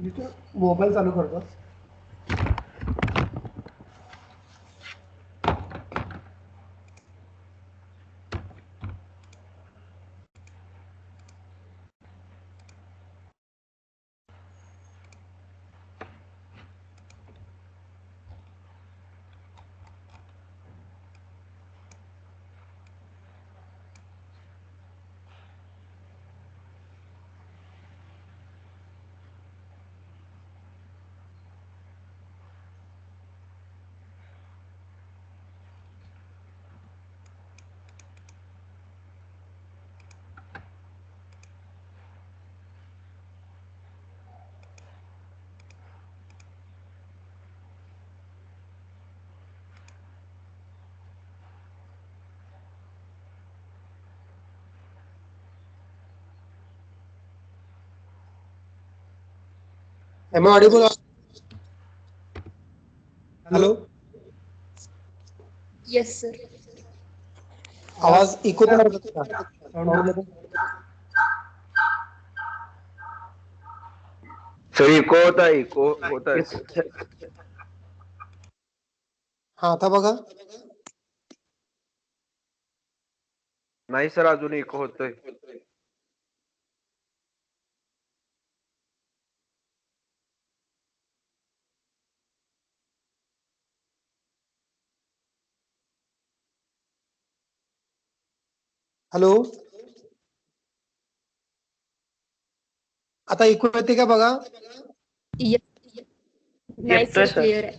Mobile चालू करतो. Am I audible? Hello. Yes, sir. आवाज इको तर करत होता का? Sound मध्ये? सर इको होता है सर. हा आता बघा. नाही सर अजून इको होतोय. हॅलो. आता इको येते का बघा? Yes. नाही येतोय सर, सर. क्लिअर आहे.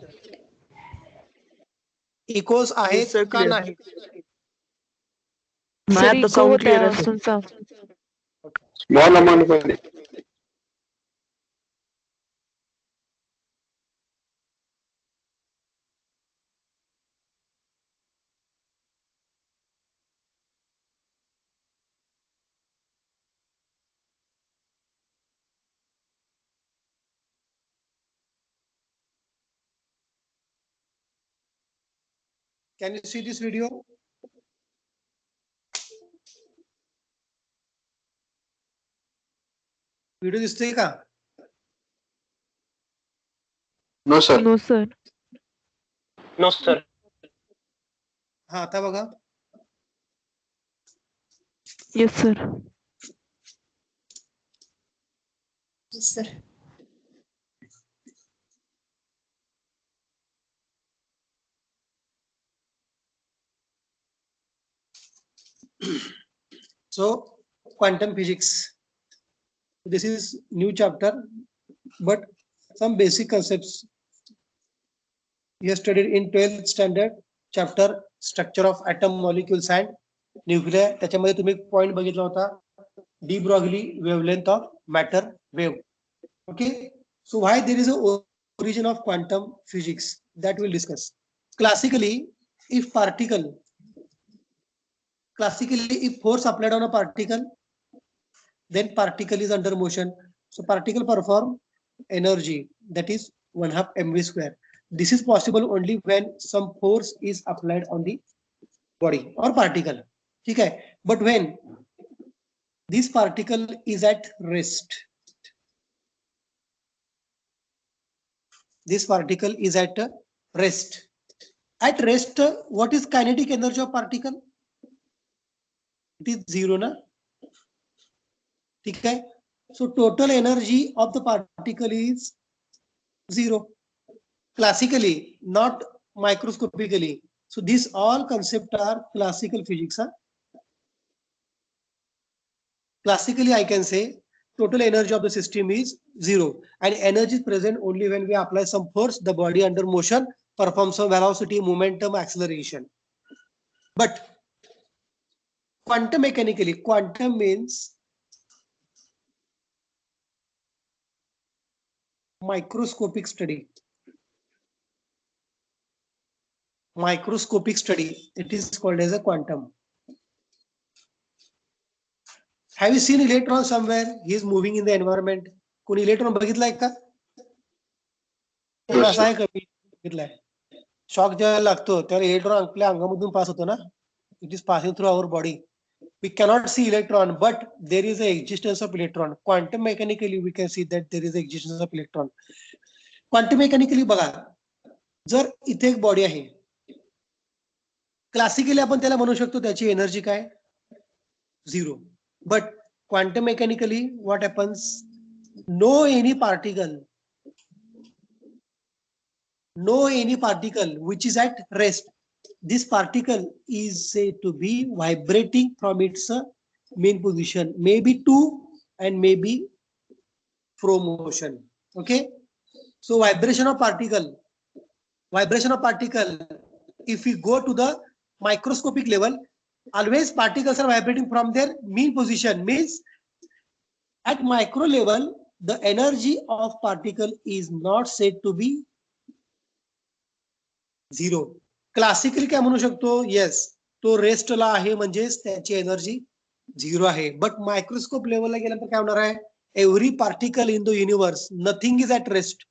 इकोस आहेत सर का क्लिअर. नाही? नाही आता साऊंड क्लिअर आहे सर. स्मॉल अमाउंट मध्ये. Can you see this video? Video दिसतोय का? No sir. No sir. No sir. हा आता बघा. Yes sir. Yes, sir. So quantum physics. This is new chapter, but some basic concepts you have studied in 12th standard chapter structure of atom, molecules and nuclei. त्याच्यामध्ये तुम्ही point बघितला होता de Broglie wavelength of matter wave. Okay, so why there is a origin of quantum physics that we'll discuss. Classically, if force applied on a particle, then particle is under motion. So particle perform energy, that is 1/2 mv square. This is possible only when some force is applied on the body or particle. Okay, but when this particle is at rest, this particle is at rest. At rest, what is kinetic energy of particle? It is zero, na? Okay, so total energy of the particle is zero. Classically, not microscopically. So these all concepts are classical physics. Huh? Classically, I can say total energy of the system is zero, and energy is present only when we apply some force. The body under motion performs some velocity, momentum, acceleration. But quantum mechanically, quantum means microscopic study. Microscopic study, it is called as a quantum. Have you seen electron somewhere? He is moving in the environment. कोणी electron बघितलाय का? कसा आहे कमी बघितलाय? Shock जेव्हा लागतो त्यावेळी इलेक्ट्रॉन आपल्या अंगामधून पास होतो ना. It is passing through our body. we cannot see electron, but there is a existence of electron. Quantum mechanically we can see that there is a existence of electron. Quantum mechanically बघा, जर इथे एक body आहे, classically आपण त्याला म्हणू शकतो त्याची एनर्जी काय, 0. But quantum mechanically what happens, no any particle which is at rest, this particle is said to be vibrating from its main position, maybe to and maybe from motion. Okay, so vibration of particle, if we go to the microscopic level, always particles are vibrating from their mean position, means at micro level the energy of particle is not said to be 0. Classically काय म्हणू शकतो, yes तो रेस्टला आहे म्हणजेच त्याची energy 0 आहे. But microscope लेवलला गेल्यानंतर काय होणार आहे, every particle in the universe, nothing is at rest,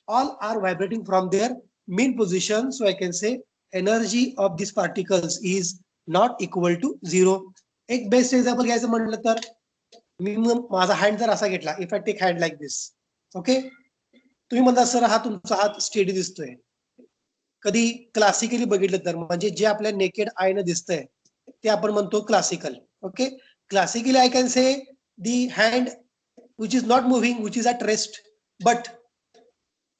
all are vibrating from their mean position. So I can say energy of this particles is not equal to 0. एक best example घ्यायचं म्हटलं तर, मी माझा हँड जर असा घेतला, if I take hand like this, okay, तुम्ही म्हणता सर हा तुमचा हात स्टेडी दिसतोय. कधी क्लासिकली बघितलं तर, म्हणजे जे आपल्या नेकेड आयनं दिसतंय ते आपण म्हणतो classical. Okay, classically I can say the hand which is not moving, which is at rest. But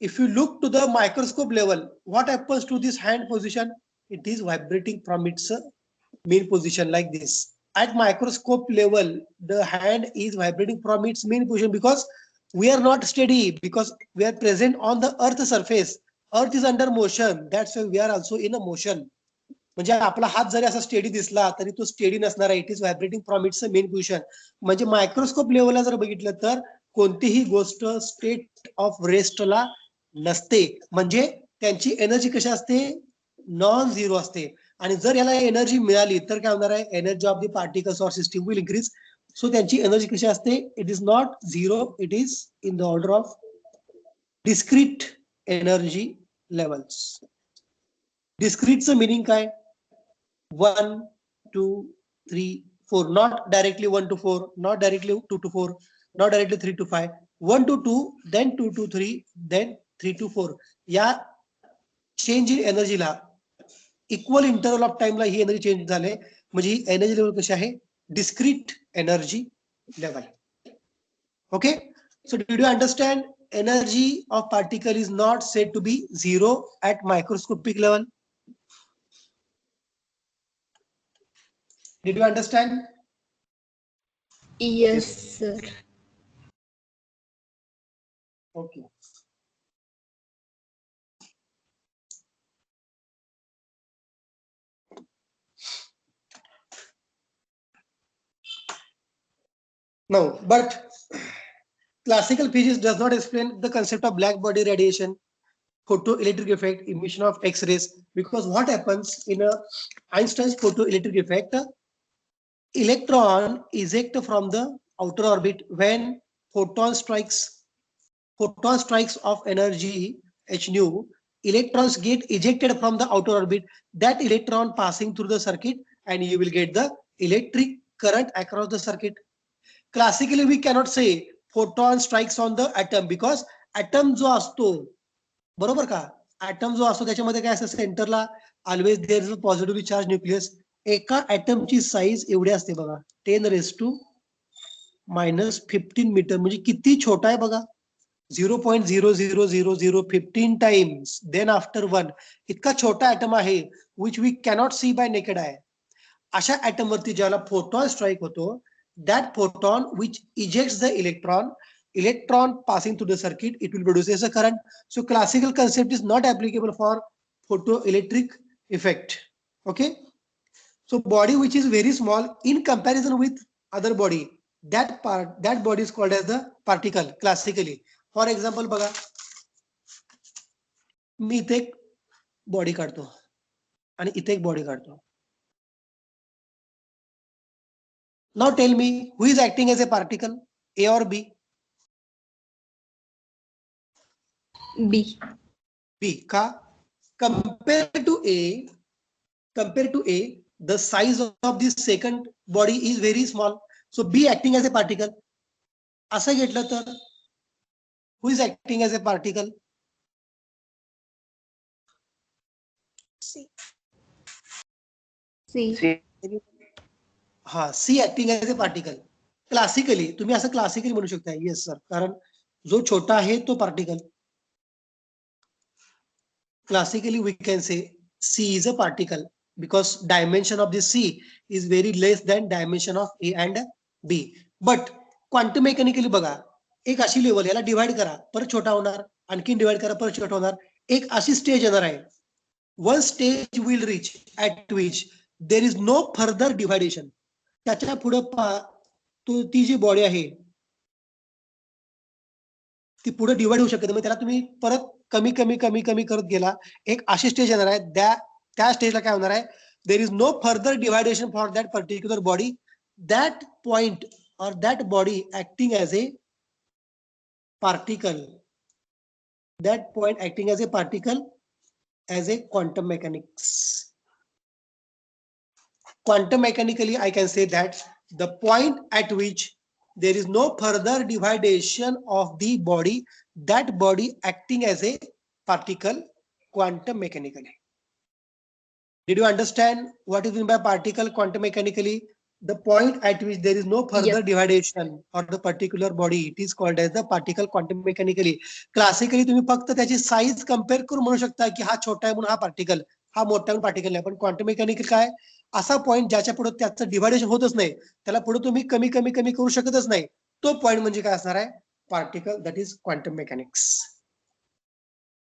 if you look to the microscope level, what happens to this hand position? It is vibrating from its mean position like this. At microscope level, the hand is vibrating from its mean position because we are not steady, because we are present on the earth surface. Earth is under motion, that's why we are also in a motion. म्हणजे आपला हात जरी असा steady दिसला तरी तो steady नसणार आहे, it is vibrating from its main position. म्हणजे मायक्रोस्कोप लेवलला जर बघितलं तर कोणतीही गोष्ट स्टेट ऑफ रेस्टला नसते, म्हणजे त्यांची एनर्जी कशी असते, नॉन झिरो असते. आणि जर याला एनर्जी मिळाली तर काय होणार आहे, energy of the particles or system will increase. So त्यांची एनर्जी कशी असते, it is not zero, it is in the order of discrete energy levels. डिस्क्रीटचं मिनिंग काय, 1, 2, 3, 4, not directly 1 to 4, not directly 2 to 4, not directly 3 to 5, 1 to 2, then 2 to 3, then 3 to 4. या change in एनर्जीला equal interval of टाइमला ही energy change झाले, म्हणजे ही energy level कशी आहे, discrete energy level. Okay, so did you understand, energy of particle is not said to be 0 at microscopic level. Did you understand? Yes, sir. Okay. No, but classical physics does not explain the concept of black body radiation, photoelectric effect, emission of X-rays, because what happens in a Einstein's photoelectric effect, electron eject from the outer orbit when photon strikes of energy h nu. Electrons get ejected from the outer orbit, that electron passing through the circuit, and you will get the electric current across the circuit. Classically we cannot say photon strikes on the atom, because atom जो असतो, बरोबर का, atom जो असतो त्याच्यामध्ये काय असतं, सेंटरला always there is a positively charge nucleus. एका ऍटमची साईज एवढी असते बघा, 10⁻⁻15 मीटर, म्हणजे किती छोटा आहे बघा, 0.0000015 टाइम्स देन आफ्टर 1. इतका छोटा ऍटम आहे, which we cannot see by naked eye. अशा ऍटम वरती ज्याला फोटॉन स्ट्राईक होतो, that photon which ejects the electron passing through the circuit, it will produce a current. So classical concept is not applicable for photoelectric effect. Okay, so body which is very small in comparison with other body, that body is called as the particle classically. For example बघा, मी इथे एक body काढतो आणि इथे एक body काढतो. Now tell me, who is acting as a particle, A or B? B. B. का? Compared to A, the size of this second body is very small. So B acting as a particle. असं घेतलं तर who is acting as a particle? C. C. हा, C acting as a particle. Classically तुम्ही असं classically म्हणू शकता. Yes sir, कारण जो छोटा आहे तो particle. Classically we can say C is a particle because dimension of the C is very less than dimension of A and B. But quantum mechanically बघा, एक अशी लेवल, याला डिवाइड करा परत छोटा होणार, आणखीन डिवाइड करा परत छोटा होणार, एक अशी स्टेज येणार आहे. One stage will reach at which there is no further dividation. त्याच्या पुढे ती जी बॉडी आहे ती पुढे डिवाइड होऊ शकते. मग त्याला तुम्ही परत कमी कमी कमी कमी करत गेला, एक अशी स्टेज येणार आहे, त्या स्टेजला काय होणार आहे, there is no further dividation for that particular body. That point or that body acting as a particle, that point acting as a particle as a quantum mechanics. Quantum mechanically I can say that the point at which there is no further dividation of the body, that body acting as a particle quantum mechanically. Did you understand what is meant by particle quantum mechanically? The point at which there is no further dividation of the particular body, it is called as the particle quantum mechanically. Classically तुम्ही फक्त त्याची size compare करून म्हणू शकता की हा छोटा आहे म्हणून हा पार्टिकल, हा मोठा म्हणून पार्टिकल नाही. पण क्वांटम मेकॅनिकल काय, असा पॉईंट ज्याच्या पुढे त्याचं डिव्हायडेशन होतच नाही, त्याला पुढे तुम्ही कमी कमी कमी करू शकतच नाही, तो पॉईंट म्हणजे काय असणार आहे, particle. That is quantum mechanics.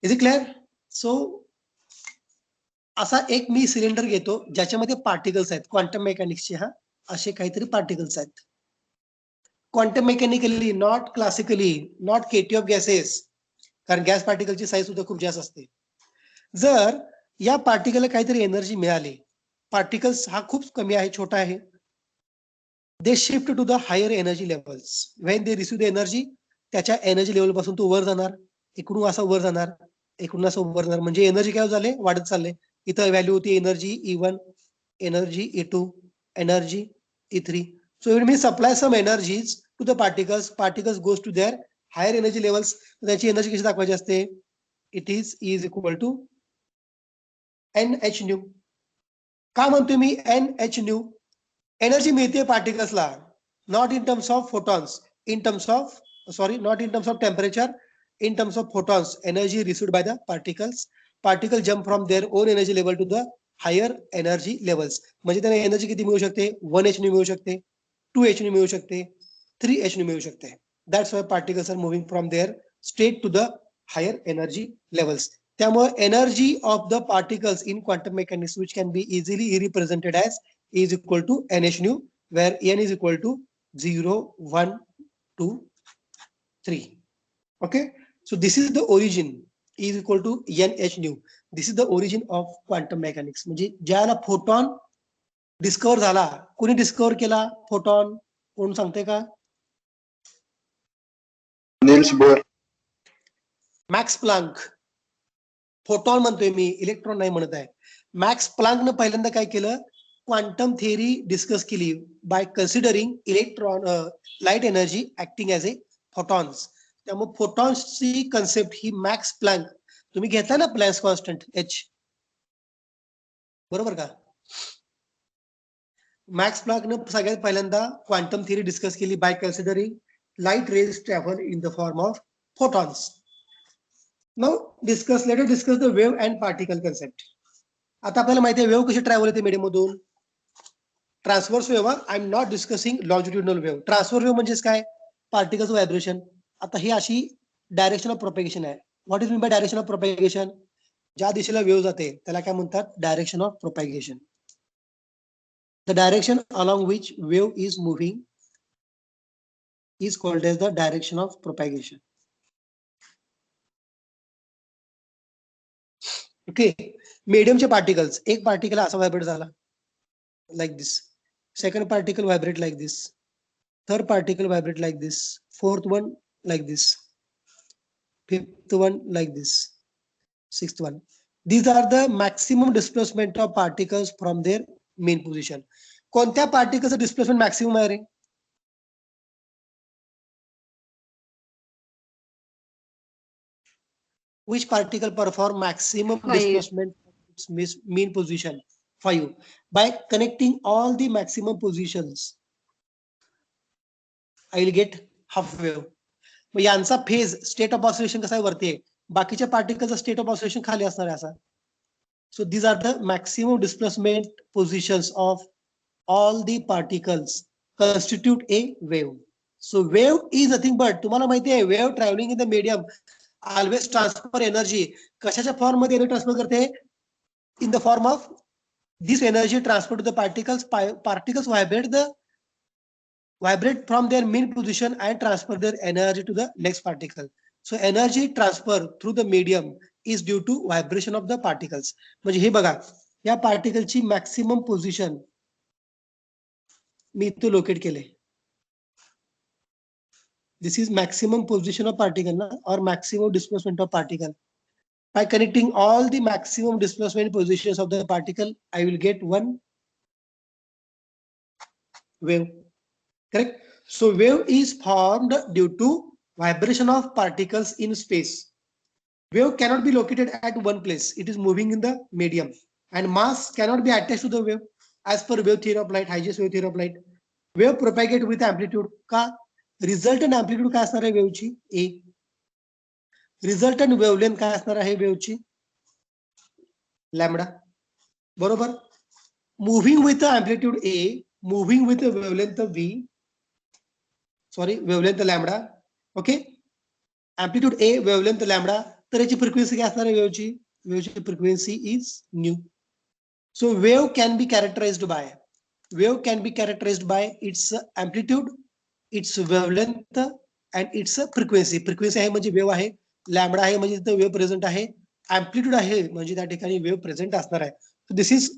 Is it clear? So असा एक मी सिलेंडर घेतो ज्याच्यामध्ये पार्टिकल्स आहेत, क्वांटम मेकॅनिक्सचे हा असे काहीतरी पार्टिकल्स आहेत. Quantum mechanically, not classically, not KT of gases, कारण गॅस पार्टिकलची साईज सुद्धा खूप जास्त असते. जर या पार्टिकलला काहीतरी एनर्जी मिळाली, पार्टिकल्स हा खूप कमी आहे, छोटा आहे, they shift to the higher energy levels. When they receive the energy, त्याच्या एनर्जी लेवल पासून तो वर जाणार, इकडून असं वर जाणार, इकडून असं वर जाणार, म्हणजे एनर्जी काय झाले, वाढत चालले. इथं व्हॅल्यू होती energy E1, energy E2, energy E3. So when we supply some energies to the particles goes to their higher energy levels. त्याची एनर्जी कशी दाखवायची असते, it is E is equal to NH nu. का म्हणतोय मी NH nu? Energy मिळते पार्टिकल्सला not in terms of photons, in terms of not in terms of temperature, in terms of photons, energy received by the particles. Particle jump from their own energy level to the higher energy levels. म्हणजे त्यांना energy किती मिळू शकते, 1H मिळू शकते, 2H मिळू शकते, 3H मिळू शकते. That's why particles are moving from their state to the higher energy levels. त्यामुळे energy of the particles in quantum mechanics which can be easily represented as is equal to NH nu, where N is equal to 0, 1, 2, 3. Okay, so this is the origin, E is equal to NH nu. This is the origin of quantum mechanics. म्हणजे ज्याला photon डिस्कवर झाला, कोणी डिस्कवर केला photon, कोण सांगते का? Nils bore. Max Planck. Photon म्हणतोय मी, electron नाही म्हणत आहे. मॅक्स प्लांकनं पहिल्यांदा काय केलं, क्वांटम थिअरी डिस्कस केली by considering electron, light energy acting as a photons. त्यामुळे फोटॉन्सची कन्सेप्ट ही मॅक्स प्लांक, तुम्ही घेतला ना प्लॅंक्स कॉन्स्टंट H, बरोबर का? मॅक्स प्लांकनं सगळ्यात पहिल्यांदा क्वांटम थिअरी डिस्कस केली by considering light rays travel in the form of photons. Now let us discuss the wave and particle concept. आता आपल्याला माहिती आहे वेव्ह कशी ट्रॅव्हल होते मीडियम मधून, transverse wave. I am not discussing longitudinal wave. Transverse wave म्हणजे काय, particles vibration. आता ही अशी डायरेक्शन ऑफ प्रोपेगेशन आहे. What is mean by direction of propagation? ज्या दिशेला वेव्ह जाते त्याला काय म्हणतात, direction of propagation. The direction along which wave is moving is called as the direction of propagation. Okay, मीडियमचे पार्टिकल्स, एक पार्टिकल असा व्हायब्रेट झाला like this, second particle vibrate like this, third particle vibrate like this, fourth one like this, fifth one like this, sixth one. These are the maximum displacement of particles from their main position. कोणत्या पार्टिकलचं displacement maximum आहे रे? Which particle perform maximum 5. displacement of its mean position? 5. By connecting all the maximum positions, I will get half wave. मग यांचा phase state of oscillation कसा आहे वरती आहे, बाकीच्या पार्टिकलचा state of oscillation खाली असणार आहे असा. So these are the maximum displacement positions of all the particles constitute a wave. So wave is nothing but, तुम्हाला माहिती आहे wave travelling in the medium always transfer energy. कशाच्या फॉर्म मध्ये energy transfer करते? In the form of this energy transfer to the particles. Particles vibrate from their mean position and transfer their energy to the next particle. So energy transfer through the medium is due to vibration of the particles. म्हणजे हे बघा, या पार्टिकलची maximum position मी इथे locate केले. This is maximum position of particle ना, और maximum displacement of particle. By connecting all the maximum displacement positions of the particle, I will get one wave. Correct? So wave is formed due to vibration of particles in space. Wave cannot be located at one place. It is moving in the medium. And mass cannot be attached to the wave. As per wave theory of light, Higgins wave theory of light, wave propagate with amplitude. का? Resultant amplitude काय असणार आहे वेव्हची? A. Resultant wavelength काय असणार आहे वेव्हची? Lambda. बरोबर? Moving with the amplitude A, moving with the wavelength of V, wavelength lambda. Okay, amplitude A, wavelength lambda. तर याची फ्रिक्वेन्सी काय असणार आहे वेव्हची? वेव्हची frequency is nu. So wave can be characterised by its amplitude, its wavelength and its frequency. Frequency आहे म्हणजे wave आहे, लॅम्बडा आहे म्हणजे तिथे वेव्ह प्रेझेंट आहे, amplitude आहे म्हणजे त्या ठिकाणी वेव्ह प्रेझेंट असणार आहे. This is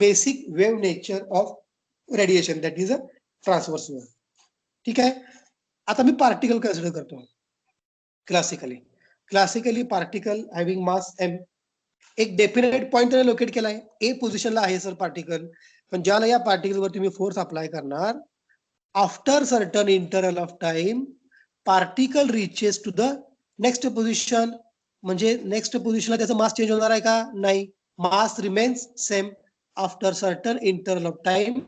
basic wave nature of radiation, that is a transverse wave. ठीक आहे. आता मी पार्टिकल कन्सिडर करतो. Classically particle having mass m, एक डेफिनेट पॉइंट लोकेट केलाय, ए पोझिशनला आहे सर पार्टिकल. पण ज्याला या पार्टिकल वर तुम्ही फोर्स अप्लाय करणार, after certain interval of time particle reaches to the next position. म्हणजे नेक्स्ट पोझिशनला त्याचा मास चेंज होणार आहे का? नाही. Mass remains same. After certain interval of time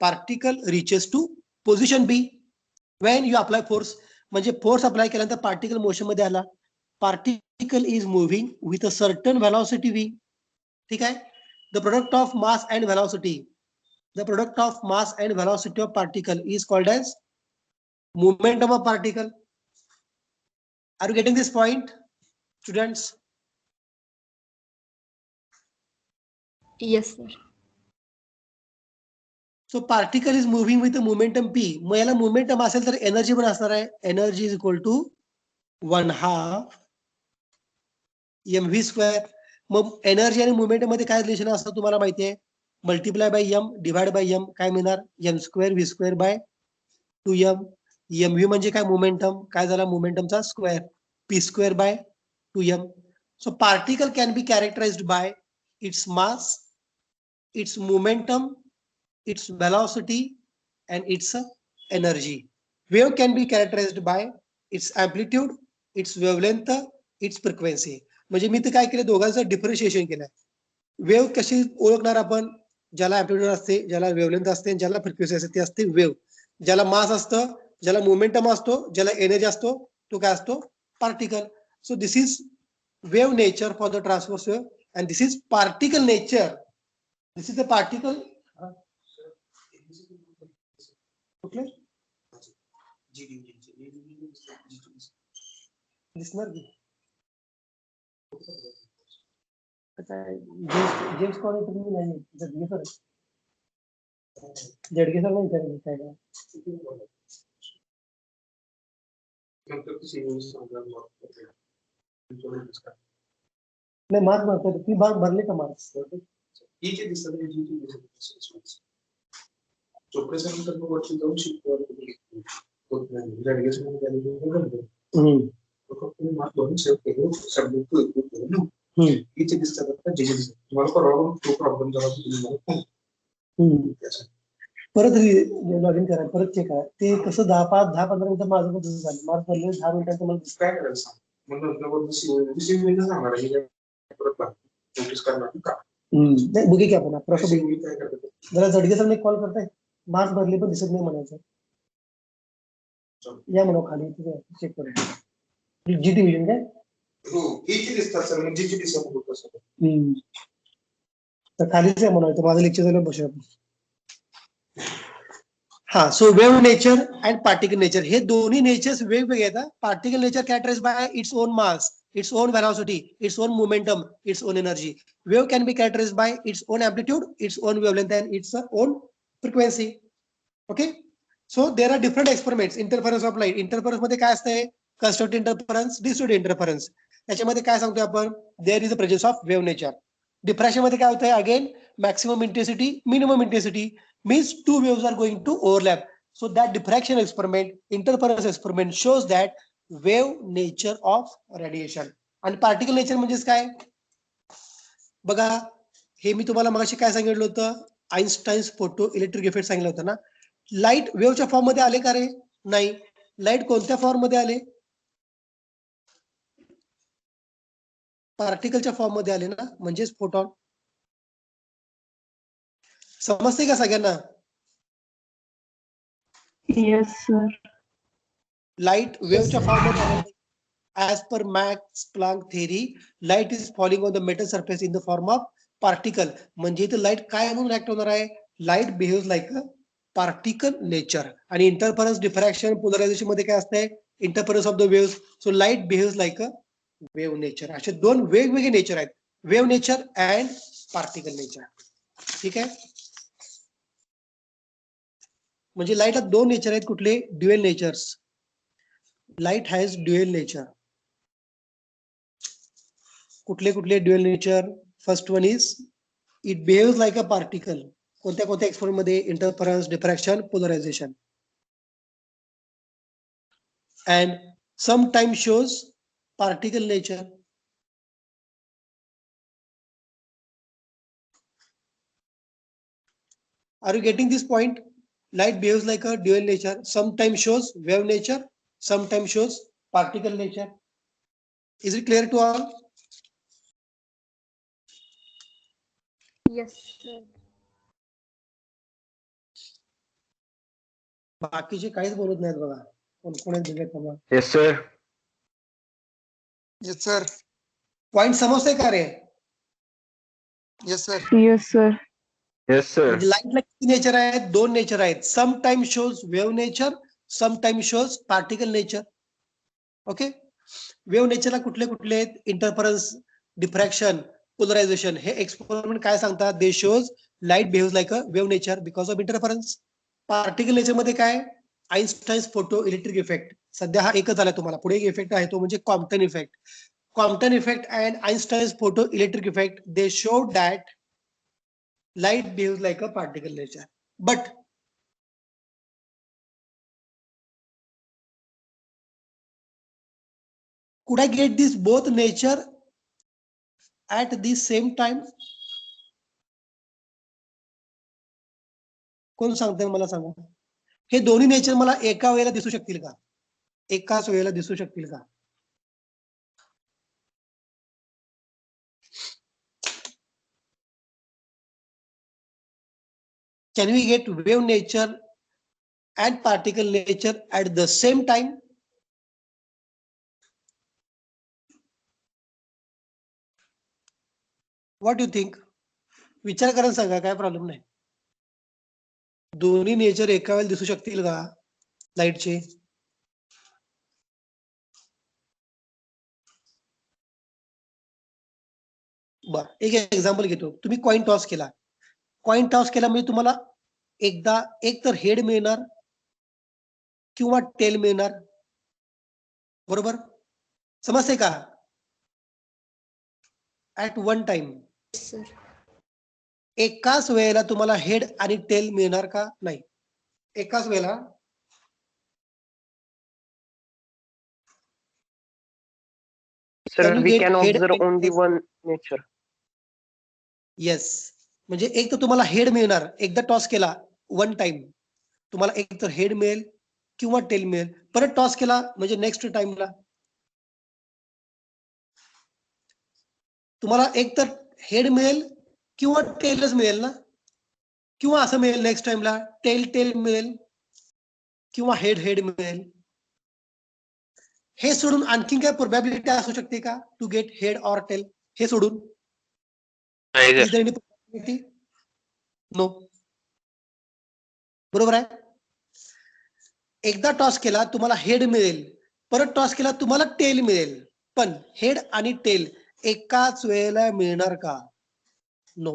particle reaches to position B. When you apply force, म्हणजे force apply केल्यानंतर particle motion मध्ये आला. Particle is moving with a certain velocity v. ठीक आहे. The product of mass and velocity of particle is called as momentum of particle. Are you getting this point students? Yes, sir. So particle is moving with momentum p. मग याला momentum असेल तर energy पण असणार आहे. Energy is equal to 1/2 mv². मग energy आणि momentum मध्ये काय रिलेशन असतं तुम्हाला माहिती आहे? Multiply by m divide by m काय मिळणार? m² v² bye 2m. mv म्हणजे काय? मोमेंटम. काय झाला? मोमेंटमचा square. p² by 2m. So particle can be characterised by its mass, its momentum, its velocity and its energy. Wave can be characterized by its amplitude, its wavelength, its frequency. म्हणजे मी ते काय केलं, दोघांचं differentiation केलंय. Wave कशी ओळखणार आपण? ज्याला amplitude असते, ज्याला wavelength असते, ज्याला फ्रिक्वेन्सी असते, ती असते वेव्ह. ज्याला मास असतं, ज्याला मोमेंटम असतो, ज्याला एनर्जी असतो, तो काय असतो? Particle. So this is wave nature for the transverse wave and this is particle nature. This is the particle. दिसणार की जेम्स कॉल नाही जडगे सर नाही विचारलं काय नाही मार्क्स मारतो ती भाग भरले का मार्क्स चोपडेच्यानंतर मग वरती जाऊन शिकवत मार्क भरून सेव्ह केले सबमिट इथे दिसतात जे दिसतात तुम्हाला परवा तो प्रॉब्लेम झाला तुम्ही मला Yes. परत लॉग इन करा, परत चेक करा. ते कसं 10-15 मिनिटं माझं पण तसं झालं. माझं पडले 10 मिनिटाचं मला दिसतं. काय करायचं सांग. मग नंतर CVC सांगणार आहे. परत नोटीस करणार का? नाही बघू की आपण प्रश्न बघू. CVC काय करतात? जरा जडगे सर कॉल करताय. मार्क्स भरले पण दिसत नाही म्हणायचं. या म्हणा खाली चेक करू. जी डिव्हिजन काय? हो, हिची दिसतात सर, म्हणजे जी दिसत होतं सर. तर खालीच आहे म्हणायचं. माझं लेक्चर झालं बसूया. हा, so wave nature and particle nature हे दोन्ही नेचर्स वेगवेगळे आहेत. Particle nature characterise bye its own mass, its own velocity, its own momentum, its own energy. Wave can be characterized by its own amplitude, its own wavelength, and its own frequency. Okay. So there are different experiments. Interference of light. Interference मध्ये काय असतंय? Constructive interference, destructive interference. त्याच्यामध्ये काय सांगतोय आपण? There is a presence of wave nature. Diffraction मध्ये काय होतंय? Again, maximum intensity, minimum intensity means two waves are going to overlap. So that diffraction experiment, interference experiment shows that wave nature of radiation. आणि particle nature म्हणजेच काय? बघा, हे मी तुम्हाला मगाशी काय सांगितलं होतं? आइन्स्टाईन्स फोटो इलेक्ट्रिक इफेक्ट सांगितलं होतं ना. लाईट वेव्हच्या फॉर्म मध्ये आले का रे? नाही. लाईट कोणत्या फॉर्म मध्ये आले? पार्टिकलच्या फॉर्म मध्ये आले ना, म्हणजेच फोटॉन. समजते का सगळ्यांना? Yes, sir. लाईट वेव्हच्या फॉर्म मध्ये आले. As per Max Planck theory, light is falling on the metal surface in the form of particle. म्हणजे इथे लाईट काय म्हणून ऍक्ट होणार आहे? Light behaves like a particle nature. आणि इंटरफरन्स, डिफ्रॅक्शन, पोलरायझेशन मध्ये काय असतंय? Interference of the waves. So light behaves like a wave nature. असे दोन वेगवेगळे नेचर आहेत. Wave nature and particle nature. ठीक आहे. म्हणजे लाईटला दोन नेचर आहेत. कुठले? Dual natures. Light has dual nature. कुठले कुठले dual nature? First one is it behaves like a particle. कोणत्या कोणत्या एक्सपेरिमेंट मध्ये? Interference, diffraction, polarisation. And sometimes shows particle nature. Are you getting this point? Light behaves like a dual nature. Sometimes shows wave nature, sometimes shows particle nature. Is it clear to all? Yes, sir. बाकीचे काहीच बोलत नाहीत बघा. कोण कोण आहेत बघा तुम्हाला. Yes sir. Yes, sir. Point समजते का रे? Yes, sir. Yes, sir. Yes sir. म्हणजे लाईटला किती नेचर आहेत? दोन नेचर आहेत. Sometime shows wave nature, sometime shows particle nature. Okay. Wave नेचरला कुठले कुठले आहेत? Interference, diffraction, polarisation. हे एक्सपेरिमेंट काय सांगतात? They shows light behaves like a wave nature because of interference. Particle nature मध्ये काय? Einstein's photoelectric effect. सध्या हा एकच झाला तुम्हाला. पुढे एक इफेक्ट आहे तो म्हणजे Compton effect. Compton effect and Einstein's photoelectric effect, they showed that light behaves like a particle nature. But could I get this both nature at the same time? कोण सांगते मला सांगा. हे दोन्ही नेचर मला एका वेळेला दिसू शकतील का? एकाच वेळेला दिसू शकतील का? Can we get wave nature and particle nature at the same time? What do you think? विचार करून सांगा, काय प्रॉब्लेम नाही. दोन्ही नेचर एका वेळेला दिसू शकतील का लाईटचे? बर, एक एक्झाम्पल घेतो. तुम्ही कॉइन टॉस केला. कॉइन टॉस केला म्हणजे तुम्हाला एकदा एक तर हेड मिळणार किंवा टेल मिळणार. बरोबर समजते का? At one time. Yes, sir. एकाच वेळेला तुम्हाला हेड आणि टेल मिळणार का? नाही. एकाच वेळेला Sir, Can you we get can head observe and only tail? one nature. Yes. म्हणजे एक तर तुम्हाला हेड मिळणार, एकदा टॉस केला वन टाइम तुम्हाला एक तर हेड मिळेल किंवा टेल मिळेल. परत टॉस केला म्हणजे नेक्स्ट टाइमला तुम्हाला एक तर हेड मिळेल किंवा टेलच मिळेल ना, किंवा असं मिळेल नेक्स्ट टाइमला टेल टेल मिळेल किंवा हेड हेड मिळेल. हे सोडून आणखी काय प्रोबॅबिलिटी असू शकते का to get head or tail? हे सोडून नाही is sir. There any probability? No. बरोबर आहे. एकदा टॉस केला तुम्हाला हेड मिळेल, परत टॉस केला तुम्हाला टेल मिळेल, पण हेड आणि टेल एकाच वेळेला मिळणार का? No.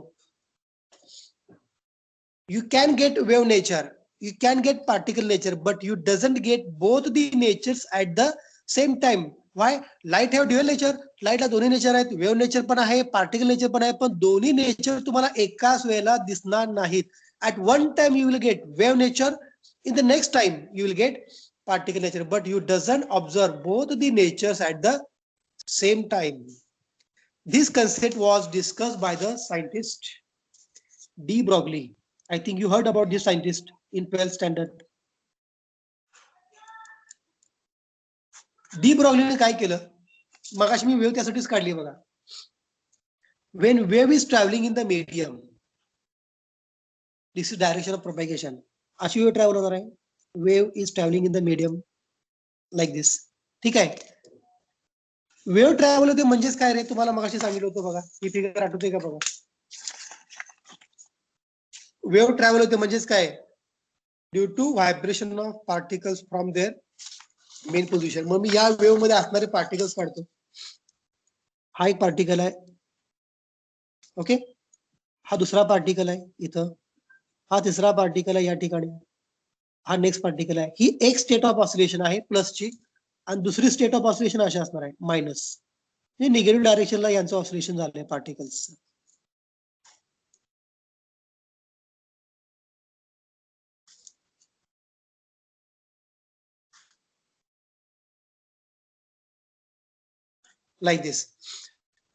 You can get wave nature, you can get particle nature, but you doesn't get both the natures at the same time. Why? Light have dual nature. Light ला दोन्ही nature आहेत, wave nature पण आहे, particle nature पण आहे, पण दोन्ही nature तुम्हाला एकाच वेळेला दिसणार नाहीत. At one time you will get wave nature, in the next time you will get particle nature, but you doesn't observe both the natures at the same time. This concept was discussed by the scientist de Broglie. I think you heard about this scientist in 12th standard. डी ब्रॉग्लीने काय केलं, मगाशी मी wave त्यासाठीच काढली बघा. When wave is traveling in the medium, this is direction of propagation. अशी wave travel होणार आहे. Wave is traveling in the medium like this. ठीक आहे. वेव्ह ट्रॅव्हल होते म्हणजेच काय रे, तुम्हाला मगाशी सांगितलं होतं बघा, ही फिगर आठवते का बघा. वेव्ह ट्रॅव्हल होते म्हणजेच काय, due to vibration of particles from their mean position. मग मी या वेव्ह मध्ये असणारे पार्टिकल्स काढतो. हा एक पार्टिकल आहे, ओके. हा दुसरा पार्टिकल आहे इथं, हा तिसरा पार्टिकल आहे या ठिकाणी, हा नेक्स्ट पार्टिकल आहे. ही एक स्टेट ऑफ ऑसिलेशन आहे प्लसची, आणि दुसरी स्टेट ऑफ ऑसिलेशन अशी असणार आहे मायनस. निगेटिव्ह डायरेक्शनला यांचं ऑसिलेशन झालंय particles. like this.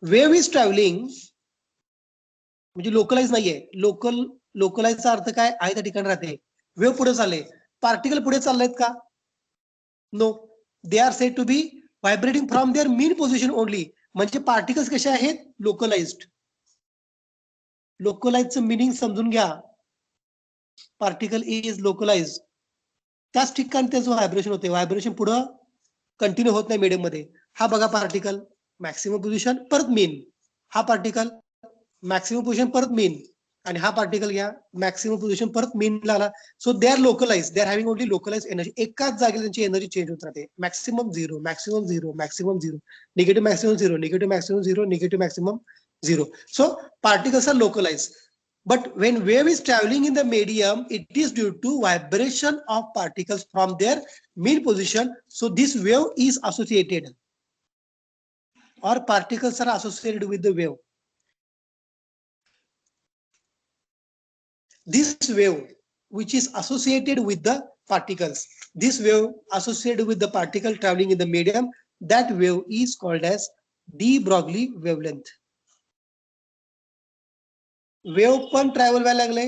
Wave is traveling म्हणजे लोकलाइज नाहीये. लोकलाइजचा अर्थ काय आहे त्या ठिकाणी राहते. वेव्ह पुढे चालले, पार्टिकल पुढे चाललेत का? No. They are said to be vibrating from their mean position only. म्हणजे पार्टिकल्स कसे आहेत, लोकलाइज्ड. लोकलाइजचं मिनिंग समजून घ्या. Particle is localise. त्याच ठिकाणी त्याचं व्हायब्रेशन होते. व्हायब्रेशन पुढं कंटिन्यू होत नाही मीडियम मध्ये. हा बघा पार्टिकल मॅक्सिमम पोझिशन परत मीन, हा पार्टिकल मॅक्सिमम पोझिशन परत मीन, आणि हा पार्टिकल घ्या मॅक्सिमम पोझिशन परत मीन आला. So they are localise, they are having only localise energy. एकाच जागेला त्यांची एनर्जी चेंज होत राहते. Maximum zero, maximum zero, maximum zero, negative maximum zero, negative maximum zero, negative maximum zero. So particles are localise. But when wave is traveling in the medium, it is due to vibration of particles from their mean position. So this wave is associated, or particles are associated with the wave. This wave which is associated with the particles, this wave associated with the particle traveling in the medium, that wave is called as de Broglie wavelength. Wave पण travel व्हायला लागले,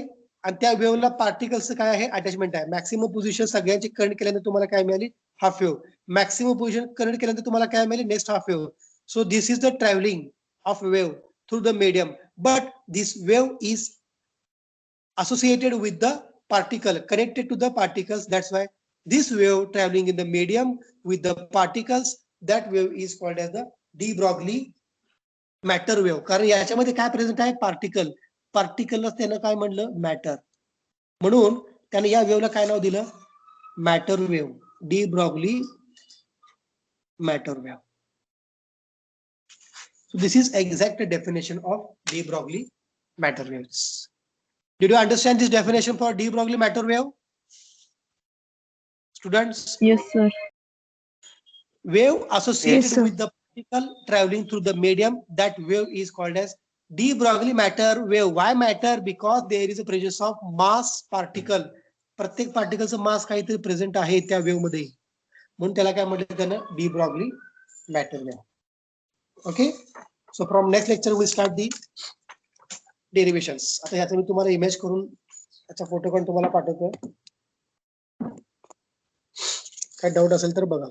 आणि त्या वेव्हला particles काय आहे, attachment आहे. Maximum position सगळ्यांची current केल्यानंतर तुम्हाला काय मिळाली, half wave. Maximum position current केल्यानंतर तुम्हाला काय मिळाली, next half wave. So this is the travelling of wave through the medium. But this wave is associated with the particle, connected to the particles. That's why this wave traveling in the medium with the particles, that wave is called as the de Broglie matter wave. कारण याच्यामध्ये काय present आहे, particle. पार्टिकलला त्यानं काय म्हणलं, matter. म्हणून त्याने या वेव्हला काय नाव दिलं, matter wave, D Broglie matter wave. So this is exact definition of de Broglie matter waves. Did you understand this definition for de Broglie matter wave, students? Yes, sir. Wave associated Yes, sir. with the particle traveling through the medium, that wave is called as de Broglie matter wave. Why matter? Because there is a presence of mass particle. प्रत्येक पार्टिकलचं मास काहीतरी present आहे त्या wave मध्ये, म्हणून त्याला काय म्हटलं त्यानं, de Broglie matter wave. Okay. So from next lecture we start the derivations. आता ह्याचा मी तुम्हाला इमेज करून त्याचा फोटो पण तुम्हाला पाठवतो. काय डाऊट असेल तर बघा.